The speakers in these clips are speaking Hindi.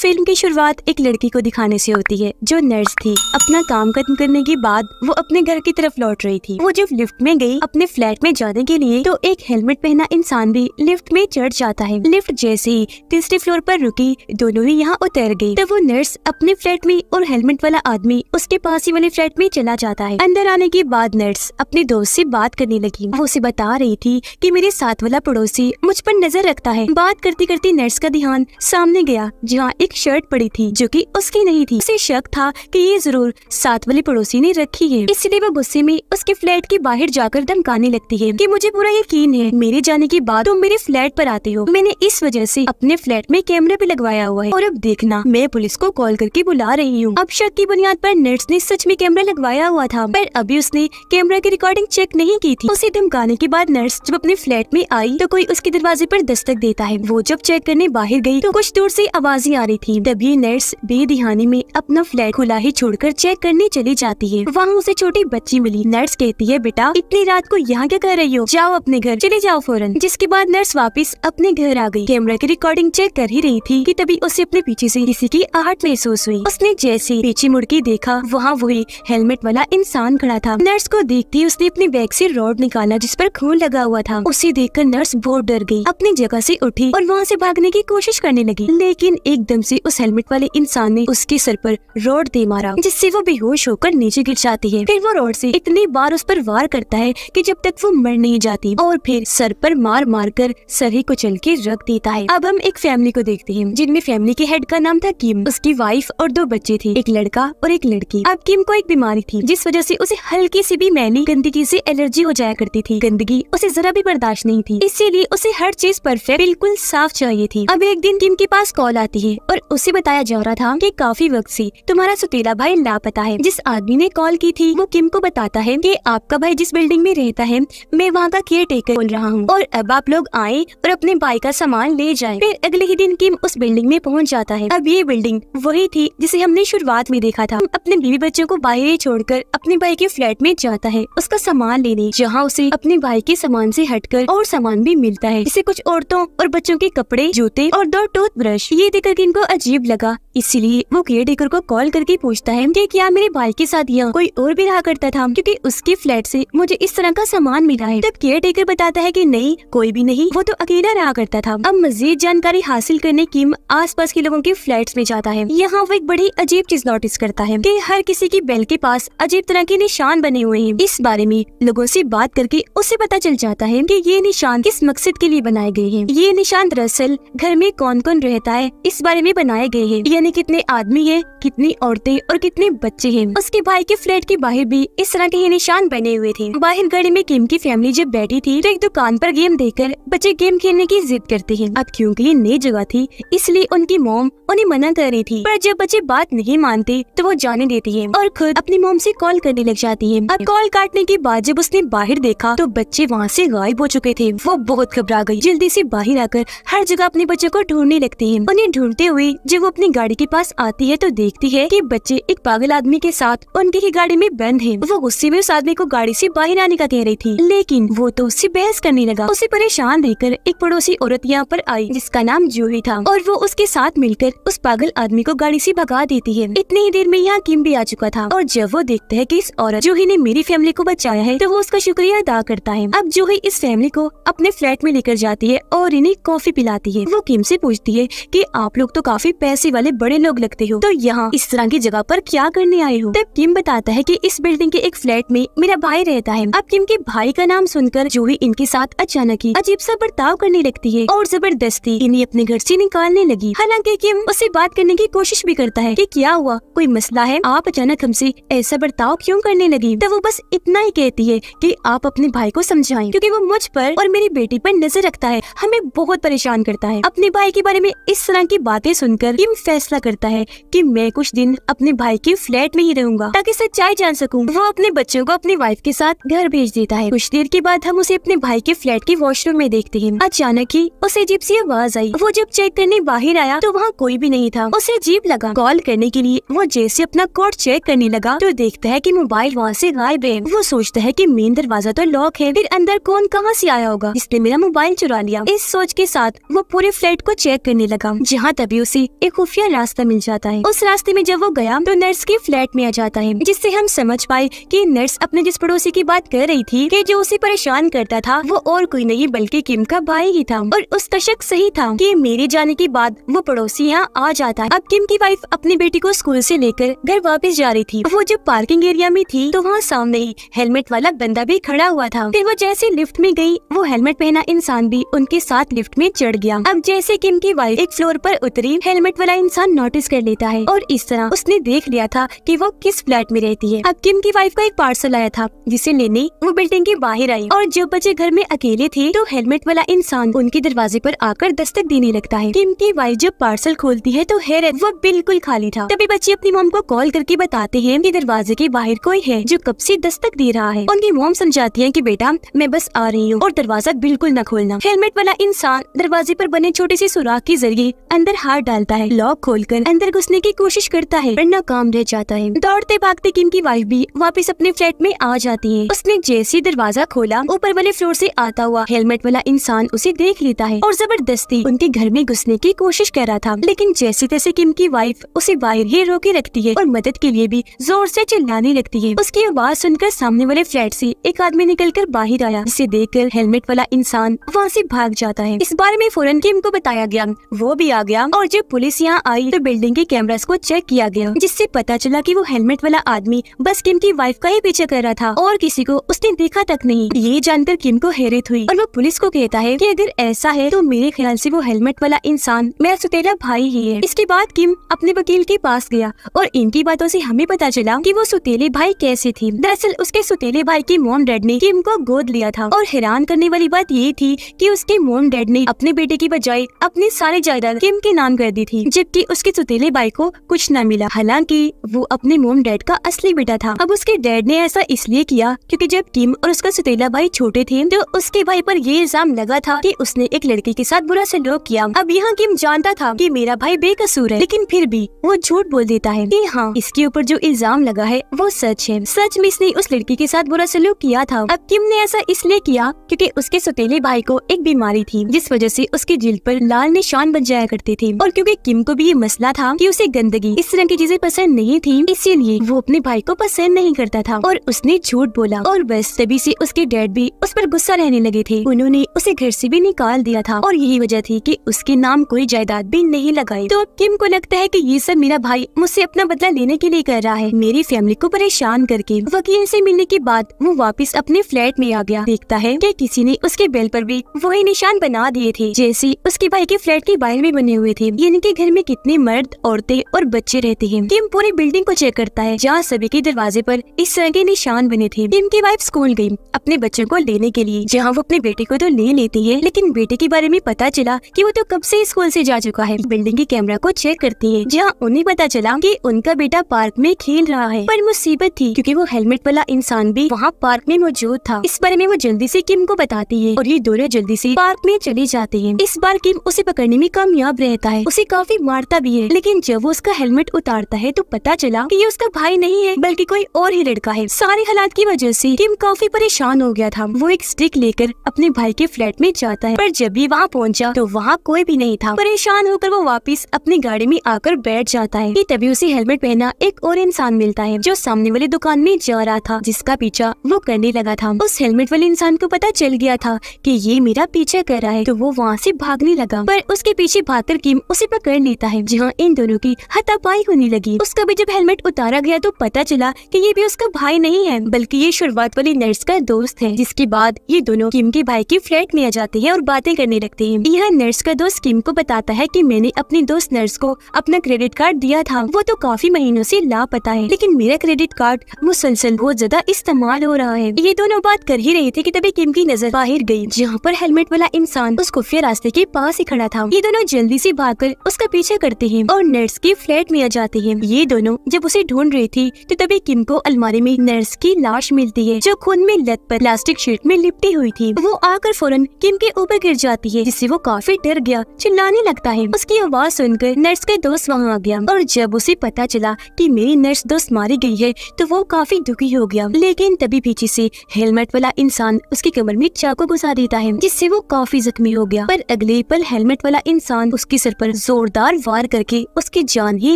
फिल्म की शुरुआत एक लड़की को दिखाने से होती है जो नर्स थी। अपना काम खत्म करने के बाद वो अपने घर की तरफ लौट रही थी। वो जब लिफ्ट में गई अपने फ्लैट में जाने के लिए तो एक हेलमेट पहना इंसान भी लिफ्ट में चढ़ जाता है। लिफ्ट जैसे ही तीसरे फ्लोर पर रुकी, दोनों ही यहाँ उतर गई। तब वो नर्स अपने फ्लैट में और हेलमेट वाला आदमी उसके पास ही वाले फ्लैट में चला जाता है। अंदर आने के बाद नर्स अपने दोस्त से बात करने लगी। वो उसे बता रही थी कि मेरे साथ वाला पड़ोसी मुझ पर नजर रखता है। बात करती करती नर्स का ध्यान सामने गया जहाँ एक शर्ट पड़ी थी जो कि उसकी नहीं थी। उसे शक था कि ये जरूर साथ वाले पड़ोसी ने रखी है, इसलिए वो गुस्से में उसके फ्लैट के बाहर जाकर धमकाने लगती है कि मुझे पूरा यकीन है मेरे जाने के बाद तुम मेरे फ्लैट पर आते हो। मैंने इस वजह से अपने फ्लैट में कैमरा भी लगवाया हुआ है और अब देखना मैं पुलिस को कॉल करके बुला रही हूँ। अब शक की बुनियाद पर नर्स ने सच में कैमरा लगवाया हुआ था, पर अभी उसने कैमरा की रिकॉर्डिंग चेक नहीं की थी। उसे धमकाने के बाद नर्स जब अपने फ्लैट में आई तो कोई उसके दरवाजे पर दस्तक देता है। वो जब चेक करने बाहर गई तो कुछ दूर से आवाजें आ रही थी। तभी नर्स बेध्यानी में अपना फ्लैट खुला ही छोड़कर चेक करने चली जाती है। वहाँ उसे छोटी बच्ची मिली। नर्स कहती है, बेटा इतनी रात को यहाँ क्या कर रही हो, जाओ अपने घर चले जाओ फौरन। जिसके बाद नर्स वापस अपने घर आ गई। कैमरा की रिकॉर्डिंग चेक कर ही रही थी कि तभी उसे अपने पीछे से किसी की आहट महसूस हुई। उसने जैसे पीछे मुड़ के देखा, वहाँ वही हेलमेट वाला इंसान खड़ा था। नर्स को देखते ही उसने अपने बैग से रॉड निकाला जिस पर खून लगा हुआ था। उसे देखकर नर्स बहुत डर गई, अपनी जगह से उठी और वहाँ से भागने की कोशिश करने लगी, लेकिन एकदम से उस हेलमेट वाले इंसान ने उसके सर पर रॉड दे मारा जिससे वो बेहोश होकर नीचे गिर जाती है। फिर वो रॉड से इतनी बार उस पर वार करता है कि जब तक वो मर नहीं जाती और फिर सर पर मार मार कर सर ही कुचल के रख देता है। अब हम एक फैमिली को देखते हैं जिनमें फैमिली के हेड का नाम था किम, उसकी वाइफ और 2 बच्चे थे, एक लड़का और एक लड़की। अब किम को एक बीमारी थी जिस वजह से उसे हल्की सी भी मैली गंदगी से एलर्जी हो जाया करती थी। गंदगी उसे जरा भी बर्दाश्त नहीं थी, इसीलिए उसे हर चीज परफेक्ट बिल्कुल साफ चाहिए थी। अब एक दिन किम के पास कॉल आती है और उसे बताया जा रहा था कि काफी वक्त से तुम्हारा सुतीला भाई लापता है। जिस आदमी ने कॉल की थी वो किम को बताता है कि आपका भाई जिस बिल्डिंग में रहता है मैं वहाँ का केयर टेकर बोल रहा हूँ और अब आप लोग आए और अपने भाई का सामान ले जाएं। फिर अगले ही दिन किम उस बिल्डिंग में पहुँच जाता है। अब ये बिल्डिंग वही थी जिसे हमने शुरुआत में देखा था। अपने बीवी बच्चों को बाहर ही छोड़कर अपने भाई के फ्लैट में जाता है उसका सामान लेने, जहाँ उसे अपने भाई के सामान से हटकर और सामान भी मिलता है, जैसे कुछ औरतों और बच्चों के कपड़े, जूते और 2 टूथब्रश। ये देखकर किम को अजीब लगा, इसीलिए वो केयर टेकर को कॉल करके पूछता है कि क्या मेरे भाई के साथ यहाँ कोई और भी रहा करता था, क्योंकि उसके फ्लैट से मुझे इस तरह का सामान मिला है। तब केयर टेकर बताता है कि नहीं, कोई भी नहीं, वो तो अकेला रहा करता था। अब मजीद जानकारी हासिल करने किम आसपास के लोगों के फ्लैट्स में जाता है। यहाँ वो एक बड़ी अजीब चीज नोटिस करता है कि हर किसी की बेल के पास अजीब तरह के निशान बने हुए हैं। इस बारे में लोगों से बात करके उसे पता चल जाता है कि ये निशान किस मकसद के लिए बनाए गए हैं। ये निशान दरअसल घर में कौन कौन रहता है इस बारे में बनाए गए हैं, यानी कितने आदमी हैं, कितनी औरतें और कितने बच्चे हैं। उसके भाई के फ्लैट के बाहर भी इस तरह के निशान बने हुए थे। बाहर गाड़ी में किम की फैमिली जब बैठी थी तो एक दुकान पर गेम देखकर बच्चे गेम खेलने की जिद करते हैं। अब क्योंकि ये नई जगह थी इसलिए उनकी मॉम उन्हें मना कर रही थी, पर जब बच्चे बात नहीं मानते तो वो जाने देती है और खुद अपनी मॉम से कॉल करने लग जाती है। अब कॉल काटने के बाद जब उसने बाहर देखा तो बच्चे वहाँ से गायब हो चुके थे। वो बहुत घबरा गई, जल्दी से बाहर आकर हर जगह अपने बच्चों को ढूंढने लगती है। उन्हें ढूंढते हुए जब वो अपनी गाड़ी के पास आती है तो देखती है कि बच्चे एक पागल आदमी के साथ उनकी ही गाड़ी में बंद हैं। वो गुस्से में उस आदमी को गाड़ी से बाहर आने का कह रही थी, लेकिन वो तो उससे बहस करने लगा। उसे परेशान देखकर एक पड़ोसी औरत यहाँ पर आई जिसका नाम जूही था और वो उसके साथ मिलकर उस पागल आदमी को गाड़ी से भगा देती है। इतनी ही देर में यहाँ किम भी आ चुका था और जब वो देखता है कि इस औरत जूही ने मेरी फैमिली को बचाया है तो वो उसका शुक्रिया अदा करता है। अब जूही इस फैमिली को अपने फ्लैट में लेकर जाती है और इन्हें कॉफी पिलाती है। वो किम से पूछती है कि आप लोग तो काफी पैसे वाले बड़े लोग लगते हो, तो यहाँ इस तरह की जगह पर क्या करने आए हो। तब किम बताता है कि इस बिल्डिंग के एक फ्लैट में मेरा भाई रहता है। अब किम के भाई का नाम सुनकर जूही इनके साथ अचानक ही अजीब सा बर्ताव करने लगती है और जबरदस्ती इन्हें अपने घर से निकालने लगी। हालांकि किम उससे बात करने की कोशिश भी करता है कि क्या हुआ, कोई मसला है, आप अचानक हमसे ऐसा बर्ताव क्यों करने लगी। तो वो बस इतना ही कहती है कि आप अपने भाई को समझाएं, क्योंकि वो मुझ पर और मेरी बेटी पर नजर रखता है, हमें बहुत परेशान करता है। अपने भाई के बारे में इस तरह की बातें सुनकर किम फैसला करता है कि मैं कुछ दिन अपने भाई के फ्लैट में ही रहूंगा ताकि सच्चाई जान सकूं। वो अपने बच्चों को अपनी वाइफ के साथ घर भेज देता है। कुछ देर के बाद हम उसे अपने भाई के फ्लैट के वॉशरूम में देखते हैं। अचानक ही उसे अजीब सी आवाज आई। वो जब चेक करने बाहर आया तो वहाँ कोई भी नहीं था। उसे अजीब लगा। कॉल करने के लिए वो जैसे अपना कोड चेक करने लगा तो देखता है कि मोबाइल वहाँ से गायब है। वो सोचता है कि मेन दरवाजा तो लॉक है, फिर अंदर कौन कहाँ से आया होगा जिसने मेरा मोबाइल चुरा लिया। इस सोच के साथ वो पूरे फ्लैट को चेक करने लगा, जहाँ तभी उसे उसे एक खुफिया रास्ता मिल जाता है। उस रास्ते में जब वो गया तो नर्स के फ्लैट में आ जाता है, जिससे हम समझ पाए कि नर्स अपने जिस पड़ोसी की बात कर रही थी कि जो उसे परेशान करता था वो और कोई नहीं बल्कि किम का भाई ही था। और उसका शक सही था कि मेरे जाने के बाद वो पड़ोसी यहाँ आ जाता है। अब किम की वाइफ अपनी बेटी को स्कूल से लेकर घर वापस जा रही थी। वो जब पार्किंग एरिया में थी तो वहाँ सामने ही हेलमेट वाला बंदा भी खड़ा हुआ था। फिर वो जैसे लिफ्ट में गई वो हेलमेट पहना इंसान भी उनके साथ लिफ्ट में चढ़ गया। अब जैसे किम की वाइफ एक फ्लोर पर उतरी, हेलमेट वाला इंसान नोटिस कर लेता है और इस तरह उसने देख लिया था कि वो किस फ्लैट में रहती है। अब किम की वाइफ का एक पार्सल आया था जिसे लेने वो बिल्डिंग के बाहर आई और जब बच्चे घर में अकेले थे तो हेलमेट वाला इंसान उनके दरवाजे पर आकर दस्तक देने लगता है। किम की वाइफ जब पार्सल खोलती है तो हैरत, वो बिल्कुल खाली था। तभी बच्चे अपनी मॉम को कॉल करके बताते हैं कि दरवाजे के बाहर कोई है जो कब से दस्तक दे रहा है। उनकी मॉम समझाती है कि बेटा मैं बस आ रही हूँ और दरवाजा बिल्कुल न खोलना। हेलमेट वाला इंसान दरवाजे पर बने छोटे से सुराख के जरिए अंदर हाथ डालता है, लॉक खोलकर अंदर घुसने की कोशिश करता है पर नाकाम रह जाता है। दौड़ते भागते किम की वाइफ भी वापस अपने फ्लैट में आ जाती है। उसने जैसे दरवाजा खोला ऊपर वाले फ्लोर से आता हुआ हेलमेट वाला इंसान उसे देख लेता है और जबरदस्ती उनके घर में घुसने की कोशिश कर रहा था। लेकिन जैसे तैसे किम की वाइफ उसे बाहर ही रोके रखती है और मदद के लिए भी जोर से चिल्लाने लगती है। उसकी आवाज सुनकर सामने वाले फ्लैट से एक आदमी निकलकर बाहर आया, जिसे देखकर हेलमेट वाला इंसान वहाँ से भाग जाता है। इस बारे में फौरन किम को बताया गया, वो भी आ गया और जब पुलिस यहाँ आई तो बिल्डिंग के कैमरास को चेक किया गया, जिससे पता चला कि वो हेलमेट वाला आदमी बस किम की वाइफ का ही पीछे कर रहा था और किसी को उसने देखा तक नहीं। ये जानकर किम को हैरत हुई और वो पुलिस को कहता है कि अगर ऐसा है तो मेरे ख्याल से वो हेलमेट वाला इंसान मेरा सुतेला भाई ही है। इसके बाद किम अपने वकील के पास गया और इनकी बातों से हमें पता चला कि वो सुतेले भाई कैसे थी। दरअसल उसके सुतेले भाई की मॉम डैड ने किम को गोद लिया था और हैरान करने वाली बात ये थी कि उसके मॉम डैड ने अपने बेटे की बजाय अपनी सारी जायदाद किम के नाम कर दी थी, जबकि उसके सुतेले भाई को कुछ न मिला। हालांकि वो अपने मॉम डैड का असली बेटा था। अब उसके डैड ने ऐसा इसलिए किया क्योंकि जब किम और उसका सुतेला भाई छोटे थे तो उसके भाई पर ये इल्जाम लगा था कि उसने एक लड़की के साथ बुरा सलूक किया। अब यहाँ किम जानता था कि मेरा भाई बेकसूर है, लेकिन फिर भी वो झूठ बोल देता है कि हाँ इसके ऊपर जो इल्जाम लगा है वो सच है। सच में इसने उस लड़की के साथ बुरा सलूक किया था। अब किम ने ऐसा इसलिए किया क्योंकि उसके सुतेले भाई को एक बीमारी थी जिस वजह से उसके जिल्द पर लाल निशान बन जाया करते थे और क्योंकि किम को भी ये मसला था कि उसे गंदगी इस तरह की चीजें पसंद नहीं थी, इसीलिए वो अपने भाई को पसंद नहीं करता था और उसने झूठ बोला और बस तभी से उसके डैड भी उस पर गुस्सा रहने लगे थे। उन्होंने उसे घर से भी निकाल दिया था और यही वजह थी कि उसके नाम कोई जायदाद भी नहीं लगाई। तो अब किम को लगता है कि ये सब मेरा भाई मुझसे अपना बदला लेने के लिए कर रहा है, मेरी फैमिली को परेशान करके। वकील से मिलने के बाद वो वापस अपने फ्लैट में आ गया। देखता है कि किसी ने उसके बेल पर भी वही निशान बना दिए थे जैसे उसके भाई के फ्लैट के बाहर में बने हुए थे। यानी कि घर में कितने मर्द, औरतें और बच्चे रहते हैं। किम पूरी बिल्डिंग को चेक करता है जहाँ सभी के दरवाजे पर इस तरह के निशान बने थे। किम की वाइफ स्कूल गई अपने बच्चों को लेने के लिए, जहाँ वो अपने बेटे को तो ले लेती है लेकिन बेटे के बारे में पता चला कि वो तो कब से स्कूल से जा चुका है। बिल्डिंग के कैमरा को चेक करती है जहाँ उन्हें पता चला कि उनका बेटा पार्क में खेल रहा है। पर मुसीबत थी क्योंकि वो हेलमेट वाला इंसान भी वहाँ पार्क में मौजूद था। इस बारे में वो जल्दी से किम को बताती है और ये दोनों जल्दी से पार्क में चले जाते हैं। इस बार किम उसे पकड़ने में कामयाब रहता है, उसे काफी मारता भी है, लेकिन जब वो उसका हेलमेट उतारता है तो पता चला कि ये उसका भाई नहीं है बल्कि कोई और ही लड़का है। सारे हालात की वजह से किम काफी परेशान हो गया था। वो एक स्टिक लेकर अपने भाई के फ्लैट में जाता है, पर जब भी वहाँ पहुँचा तो वहाँ कोई भी नहीं था। परेशान होकर वो वापस अपनी गाड़ी में आकर बैठ जाता है कि तभी उसे हेलमेट पहना एक और इंसान मिलता है जो सामने वाली दुकान में जा रहा था, जिसका पीछा वो करने लगा था। उस हेलमेट वाले इंसान को पता चल गया था कि ये मेरा पीछा कर रहा है, तो वो वहाँ से भागने लगा, पर उसके पीछे भागकर किम उसे पकड़ लेता है, जहाँ इन दोनों की हाथापाई होने लगी। उसका भी जब हेलमेट उतारा गया तो पता चला कि ये भी उसका भाई नहीं है बल्कि ये शुरुआत वाली नर्स का दोस्त है। जिसके बाद ये दोनों किम के भाई के फ्लैट में आ जाते हैं और बातें करने लगते हैं। यह नर्स का दोस्त किम को बताता है कि मैंने अपनी दोस्त नर्स को अपना क्रेडिट कार्ड दिया था, वो तो काफी महीनों से लापता है, लेकिन मेरा क्रेडिट कार्ड मुसलसल बहुत ज्यादा इस्तेमाल हो रहा है। ये दोनों बात कर ही रहे थे कि तभी किम की नजर बाहर गई, जहाँ पर हेलमेट वाला इंसान उस खुफिया रास्ते के पास ही खड़ा था। ये दोनों जल्दी से भागकर उसका पीछा करते हैं और नर्स के फ्लैट में आ जाते हैं। ये दोनों जब उसे ढूंढ रही थी तो तभी किम को अलमारी में नर्स की लाश मिलती है जो खून में लथपथ प्लास्टिक शीट में लिपटी हुई थी। वो आकर फौरन किम के ऊपर गिर जाती है, जिससे वो काफी डर गया, चिल्लाने लगता है। उसकी आवाज सुनकर नर्स का दोस्त वहाँ आ गया और जब उसे पता चला कि मेरी नर्स दोस्त मारी गई है तो वो काफी दुखी हो गया। लेकिन तभी पीछे से हेलमेट वाला इंसान उसकी कमर में चाकू घुसा देता है, जिससे वो काफी जख्मी हो गया। पर अगले पल हेलमेट वाला इंसान उसके सर पर जोरदार वार करके उसकी जान ही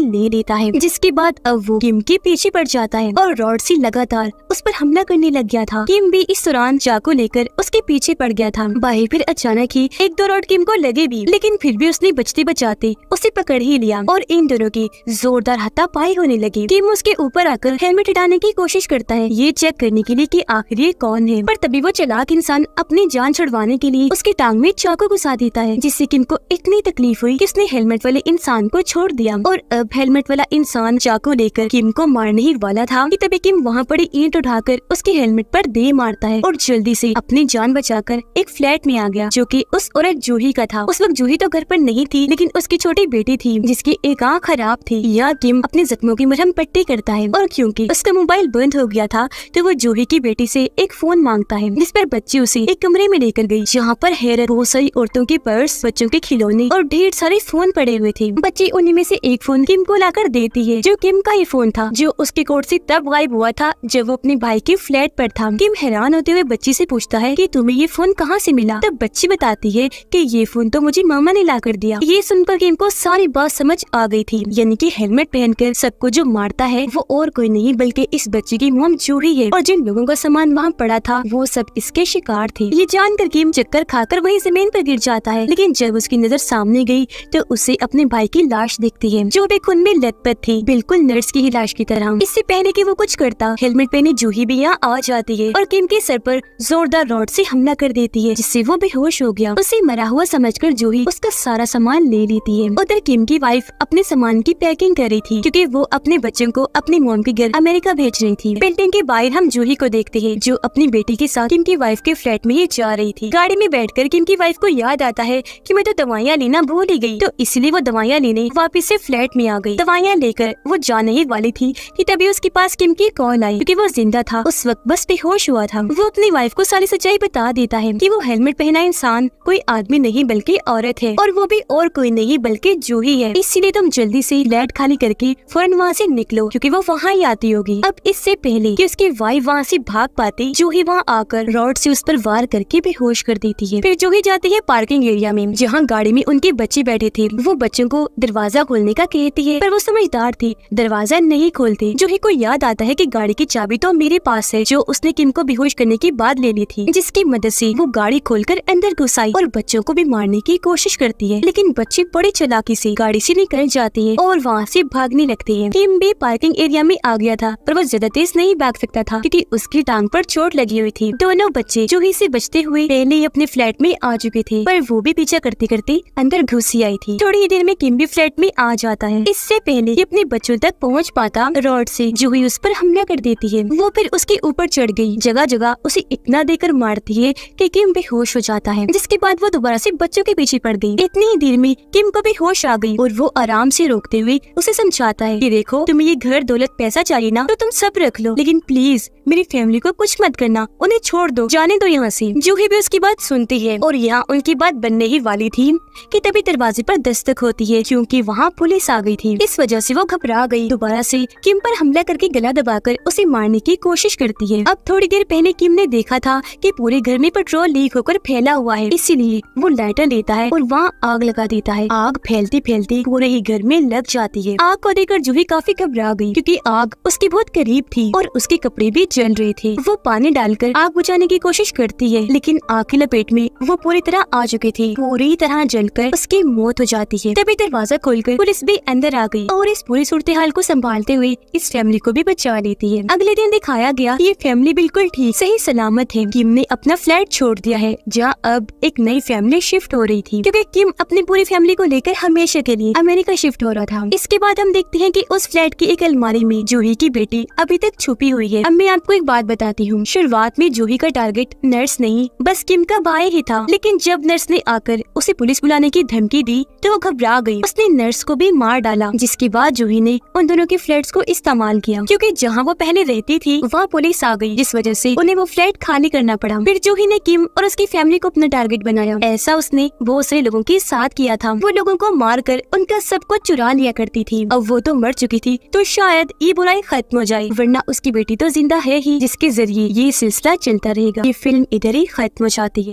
ले लेता है, जिसके बाद अब वो किम के पीछे पड़ जाता है और रॉड से लगातार उस पर हमला करने लग गया था। किम भी इस दौरान चाकू लेकर उसके पीछे पड़ गया था। भाई फिर अचानक ही एक दो रॉड किम को लगे भी, लेकिन फिर भी उसने बचते बचाते उसे पकड़ ही लिया और इन दोनों की जोरदार हाथापाई होने लगी। किम उसके ऊपर आकर हेलमेट हटाने की कोशिश करता है, ये चेक करने के लिए कि आखिर ये कौन है, पर तभी वो चालाक इंसान अपनी जान छुड़वाने के लिए उसकी टांग में चाकू घुसा देता है, जिससे किम को इतनी तकलीफ हुई कि उसने हेलमेट वाले इंसान को छोड़ दिया और अब हेलमेट वाला इंसान चाकू लेकर किम को मारने ही वाला था कि तभी किम वहाँ पड़ी ईंट उठाकर उसके हेलमेट पर दे मारता है और जल्दी से अपनी जान बचाकर एक फ्लैट में आ गया, जो कि उस औरत जूही का था। उस वक्त जूही तो घर पर नहीं थी, लेकिन उसकी छोटी बेटी थी जिसकी एक आँख खराब थी। यह किम अपने जख्मों की मरहम पट्टी करता है और क्योंकि उसका मोबाइल बंद हो गया था तो वो जूही की बेटी से एक फोन मांगता है, जिस पर बच्ची उसे एक कमरे में लेकर गई, जहाँ पर हैरत बहुत सारी औरतों के पर्स, बच्चों के खिलौने और ढेर सारे फोन पड़े हुए थे। बच्ची उन्हीं में से एक फोन किम को लाकर देती है, जो किम का ही फोन था, जो उसके कोट से तब गायब हुआ था जब वो अपने भाई के फ्लैट पर था। किम हैरान होते हुए बच्ची से पूछता है कि तुम्हें ये फोन कहाँ से मिला? तब बच्ची बताती है कि ये फोन तो मुझे मामा ने ला कर दिया। ये सुनकर किम को सारी बात समझ आ गई थी, यानी कि हेलमेट पहनकर सबको जो मारता है वो और कोई नहीं बल्कि इस बच्ची की मॉम जूही है और जिन लोगों का सामान वहाँ पड़ा था वो सब इसके शिकार थे। ये जानकर किम चक्कर खाकर वही जमीन पर गिर जाता है, लेकिन जब उसकी नजर सामने गई तो उसे अपने भाई की लाश दिखती है, जो भी खून में लथपथ थी, बिल्कुल नर्स की ही लाश की तरह। इससे पहले कि वो कुछ करता, हेलमेट पहने जूही भी यहाँ आ जाती है और किम के सर पर जोरदार रॉड से हमला कर देती है, जिससे वो बेहोश हो गया। उसे मरा हुआ समझकर जूही उसका सारा सामान ले लेती है। उधर किम की वाइफ अपने सामान की पैकिंग कर रही थी, क्योंकि वो अपने बच्चों को अपनी मॉम के घर अमेरिका भेज रही थी। बिल्डिंग के बाहर हम जूही को देखते हैं, जो अपनी बेटी के साथ किम की वाइफ के फ्लैट में ही जा रही थी। गाड़ी में बैठकर किम की वाइफ को याद आता है कि मैं तो दवाइयाँ लेना भूल ही गई, तो इसलिए वो दवाइयाँ लेने वापस से फ्लैट में आ गई। दवाइयाँ लेकर वो जाने ही वाली थी कि तभी उसके पास किम की कॉल आई, क्योंकि वो जिंदा था, उस वक्त बस बेहोश हुआ था। वो अपनी वाइफ को सारी सच्चाई बता देता है कि वो हेलमेट पहना इंसान कोई आदमी नहीं बल्कि औरत है, और वो भी और कोई नहीं बल्कि जूही है। इसीलिए तुम जल्दी से फ्लैट खाली करके फौरन वहाँ से निकलो, क्योंकि वो वहाँ ही आती होगी। अब इससे पहले कि उसकी वाइफ वहाँ से भाग पाती, जूही वहाँ आकर रॉड से उस पर वार करके बेहोश कर देती है। फिर जूही जाती है पार्किंग एरिया में, जहाँ गाड़ी में उनके बच्चे बैठे थे। वो बच्चों को दरवाजा खोलने का कहती है, पर वो समझदार थी, दरवाजा नहीं खोलते। जूही को याद आता है कि गाड़ी की चाबी तो मेरे पास है, जो उसने किम को बेहोश करने के बाद ले ली थी, जिसकी मदद से वो गाड़ी खोलकर अंदर घुस आई और बच्चों को भी मारने की कोशिश करती है, लेकिन बच्चे बड़ी चालाकी से गाड़ी से निकल जाती है और वहाँ से भागने लगती है। किम भी पार्किंग एरिया में आ गया था, पर वो ज्यादा तेज नहीं भाग सकता था, क्योंकि उसकी टांग पर चोट लगी हुई थी। दोनों बच्चे जूही से बचते हुए पहले ही अपने फ्लैट में आ चुके थे, पर वो भी पीछा करते करते अंदर घुस ही आई थी। थोड़ी ही देर में किम भी फ्लैट में आ जाता है। इससे पहले कि अपने बच्चों तक पहुँच पाता, रॉड से जूही उस पर हमला कर देती है। वो फिर उसके ऊपर चढ़ गई, जगह जगह उसे इतना देकर मारती है कि किम बेहोश हो जाता है, जिसके बाद वो दोबारा से बच्चों के पीछे पड़ गई। इतनी ही देर में किम को भी होश आ गई और वो आराम से रोकते हुए उसे समझाता है कि देखो, तुम्हें ये घर दौलत पैसा चाहिए ना, तो तुम सब रख लो, लेकिन प्लीज मेरी फैमिली को कुछ मत करना, उन्हें छोड़ दो, जाने दो यहाँ से। जूही भी उसकी बात सुनती है और यहाँ उनकी बात बनने ही वाली थी कि तभी दरवाजे पर दस्तक होती है, क्योंकि वहाँ पुलिस आ गई थी। इस वजह से वो घबरा गई, दोबारा से किम पर हमला करके गला दबाकर उसे मारने की कोशिश करती है। अब थोड़ी देर पहले किम ने देखा था कि पूरे घर में पेट्रोल लीक होकर फैला हुआ है, इसीलिए वो लाइटर लेता है और वहाँ आग लगा देता है। आग फैलती फैलती पूरे ही घर में लग जाती है। आग को देखकर जूही काफी घबरा गई, क्योंकि आग उसके बहुत करीब थी और उसके कपड़े भी जल रहे थे। वो पानी डालकर आग बुझाने की कोशिश करती है, लेकिन आग की लपेट में वो पूरी तरह आ चुके थे, पूरी तरह जलकर उसकी मौत हो जाती है। तभी दरवाजा खोलकर पुलिस भी अंदर आ गई और इस पूरी सूरत हाल को संभालते हुए इस फैमिली को भी बचा लेती है। अगले दिन दिखाया गया ये फैमिली बिल्कुल ठीक सही सलामत है। किम ने अपना फ्लैट छोड़ दिया है, जहाँ अब एक नई फैमिली शिफ्ट हो रही थी, क्योंकि किम अपनी पूरी फैमिली को लेकर हमेशा के लिए अमेरिका शिफ्ट हो रहा था। इसके बाद हम देखते हैं कि उस फ्लैट की एक अलमारी में जूही की बेटी अभी तक छुपी हुई है। अब मैं आपको एक बात बताती हूँ, शुरुआत में जूही का टारगेट नर्स नहीं बस किम का भाई ही था, लेकिन जब नर्स ने आकर उसे पुलिस बुलाने की धमकी दी तो वो घबरा गई। उसने नर्स को भी मार डाला, जिसके बाद जूही ने उन दोनों के फ्लैट्स को इस्तेमाल किया, क्योंकि जहाँ वो पहले रहती थी वहाँ पुलिस आ गई, जिस वजह से उन्हें वो फ्लैट खाली करना पड़ा। फिर जूही ने किम और उसकी फैमिली को अपना टारगेट बनाया। ऐसा उसने बहुत से लोगों के साथ किया था। वो लोगों को मार कर उनका सब कुछ चुरा लिया करती थी। अब वो तो मर चुकी थी, तो शायद ये बुराई खत्म हो जाए, वरना उसकी बेटी तो जिंदा है ही, जिसके जरिए ये सिलसिला चलता रहेगा। ये फिल्म इधर ही खत्म हो जाती है।